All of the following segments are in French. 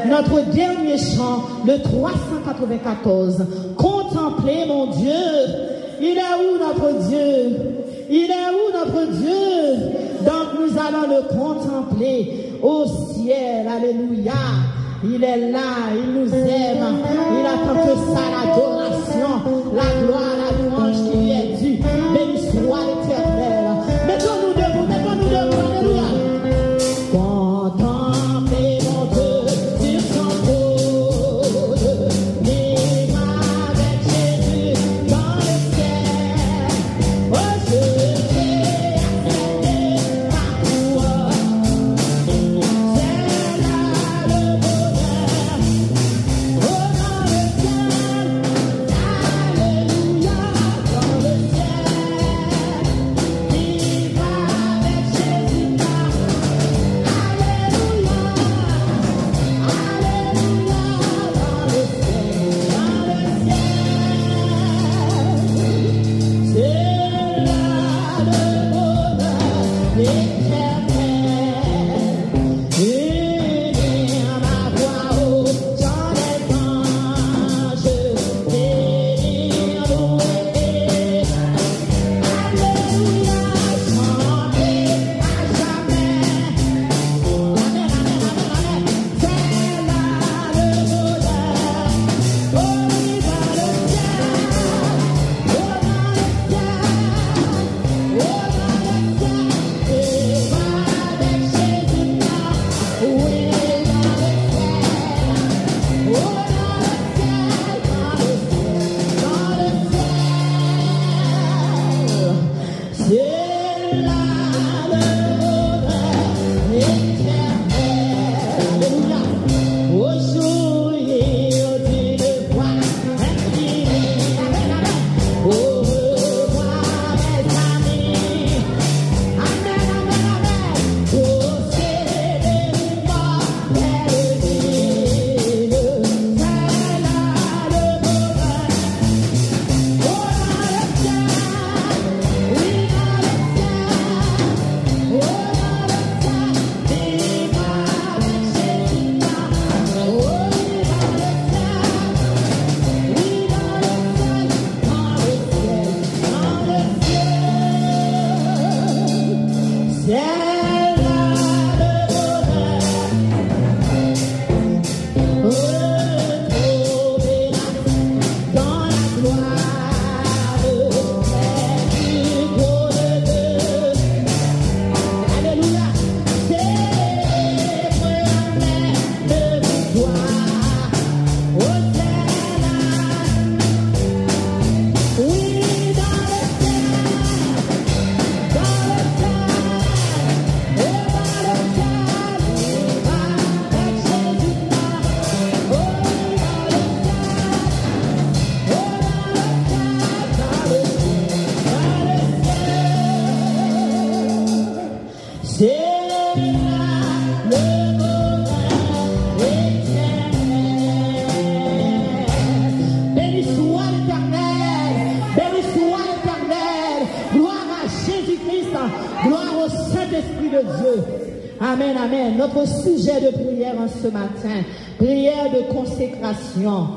Notre dernier chant, le 394. Contemplez mon Dieu. Il est où notre Dieu? Il est où notre Dieu? Donc nous allons le contempler au ciel. Alléluia. Il est là, il nous aime. Il attend que ça, l'adoration, la gloire, la louange qui lui est due. Béni soit l'Éternel. Mettons-nous debout, mettons-nous debout. Alléluia. Contemplez mon Dieu sur son trône. Vivre avec Jésus dans le ciel. Oh, je vais accéder partout. C'est là le bonheur. Oh, dans le Amen, amen. Notre sujet de prière en ce matin, prière de consécration.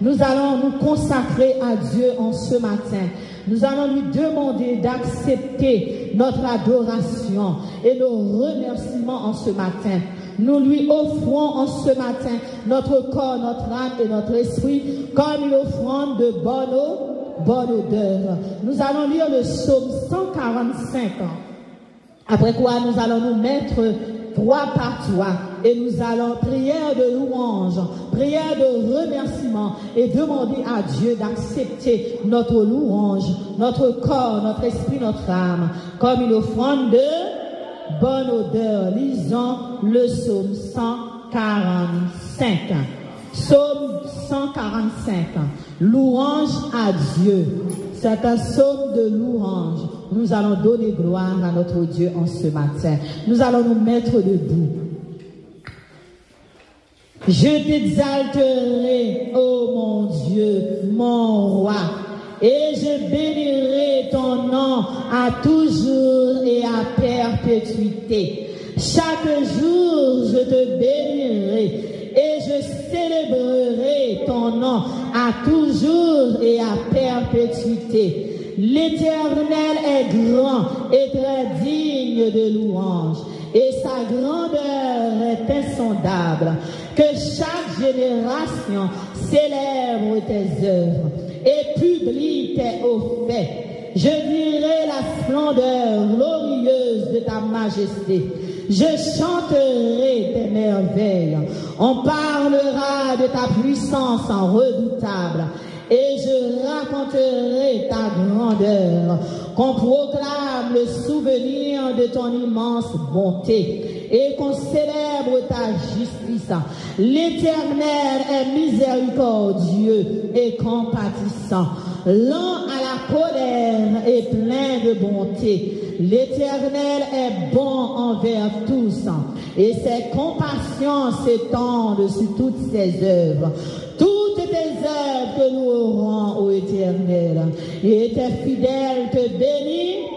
Nous allons nous consacrer à Dieu en ce matin. Nous allons lui demander d'accepter notre adoration et nos remerciements en ce matin. Nous lui offrons en ce matin notre corps, notre âme et notre esprit comme une offrande de bonne odeur. Nous allons lire le psaume 145. Après quoi, nous allons nous mettre 3 par 3 et nous allons prière de louange, prière de remerciement et demander à Dieu d'accepter notre louange, notre corps, notre esprit, notre âme comme une offrande de bonne odeur. Lisons le psaume 145. Psaume 145. Louange à Dieu. C'est un psaume de louange. Nous allons donner gloire à notre Dieu en ce matin. Nous allons nous mettre debout. Je t'exalterai, ô mon Dieu, mon roi, et je bénirai ton nom à toujours et à perpétuité. Chaque jour, je te bénirai et je célébrerai ton nom à toujours et à perpétuité. L'Éternel est grand et très digne de louange, et sa grandeur est insondable. Que chaque génération célèbre tes œuvres et publie tes hauts faits. Je dirai la splendeur glorieuse de ta majesté. Je chanterai tes merveilles. On parlera de ta puissance redoutable. Et je raconterai ta grandeur, qu'on proclame le souvenir de ton immense bonté et qu'on célèbre ta justice. L'Éternel est miséricordieux et compatissant, lent à la colère et plein de bonté. L'Éternel est bon envers tous et ses compassions s'étendent sur toutes ses œuvres. Toutes tes œuvres que nous aurons, ô Éternel, et tes fidèles te bénissent.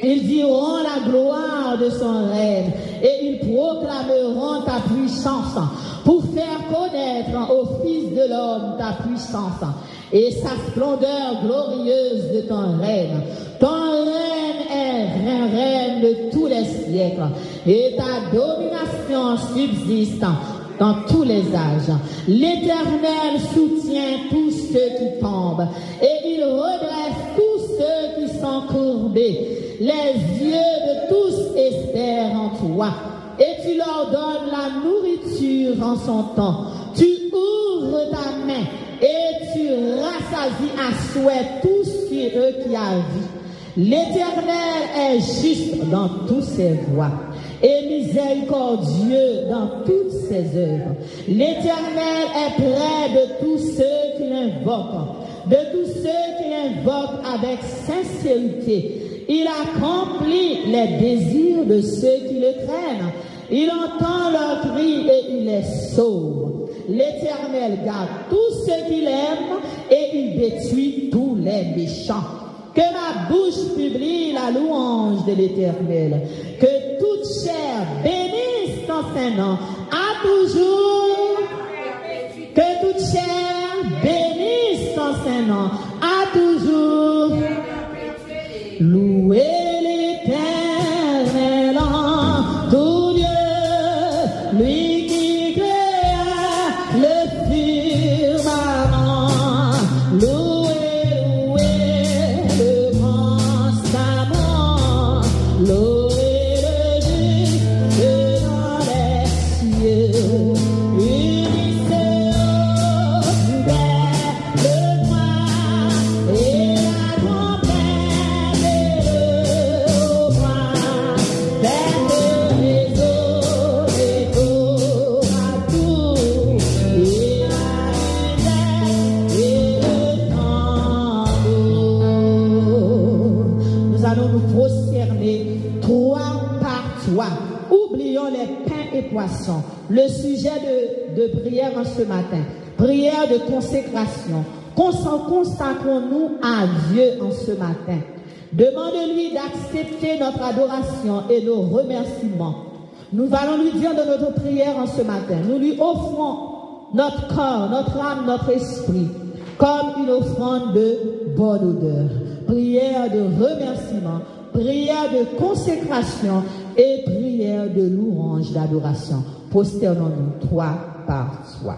Ils diront la gloire de son règne et ils proclameront ta puissance pour faire connaître au Fils de l'homme ta puissance et sa splendeur glorieuse de ton règne. Ton règne est règne de tous les siècles et ta domination subsiste dans tous les âges. L'Éternel soutient tous ceux qui tombent et il redresse tous ceux qui sont courbés. Les yeux de tous espèrent en toi et tu leur donnes la nourriture en son temps. Tu ouvres ta main et tu rassasies à souhait tous ceux qui avient. L'Éternel est juste dans toutes ses voies et miséricordieux dans toutes ses œuvres. L'Éternel est près de tous ceux qui l'invoquent, de tous ceux qui l'invoquent avec sincérité. Il accomplit les désirs de ceux qui le craignent. Il entend leurs cris et il les sauve. L'Éternel garde tous ceux qui l'aiment et il détruit tous les méchants. Que ma bouche publie la louange de l'Éternel. Que toute chair bénisse ton Saint-Nom à toujours. Que toute chair bénisse ton Saint-Nom à toujours. Louez l'Éternel en tout lieu, lui qui créa le firmament. Louez le constamment, louez le juste dans les cieux. Unissez le droit et la trompette et le bras. Faites les eaux et tour à tour et la lumière et le tambour. Nous allons nous prosterner 3 par 3. Oublions les pains et poissons. Le sujet de prière en ce matin, prière de consécration. Consacrons-nous à Dieu en ce matin. Demande-lui d'accepter notre adoration et nos remerciements. Nous allons lui dire de notre prière en ce matin, nous lui offrons notre corps, notre âme, notre esprit, comme une offrande de bonne odeur. Prière de remerciement, prière de consécration et prière de louange, d'adoration. Prosternons-nous, toi par toi.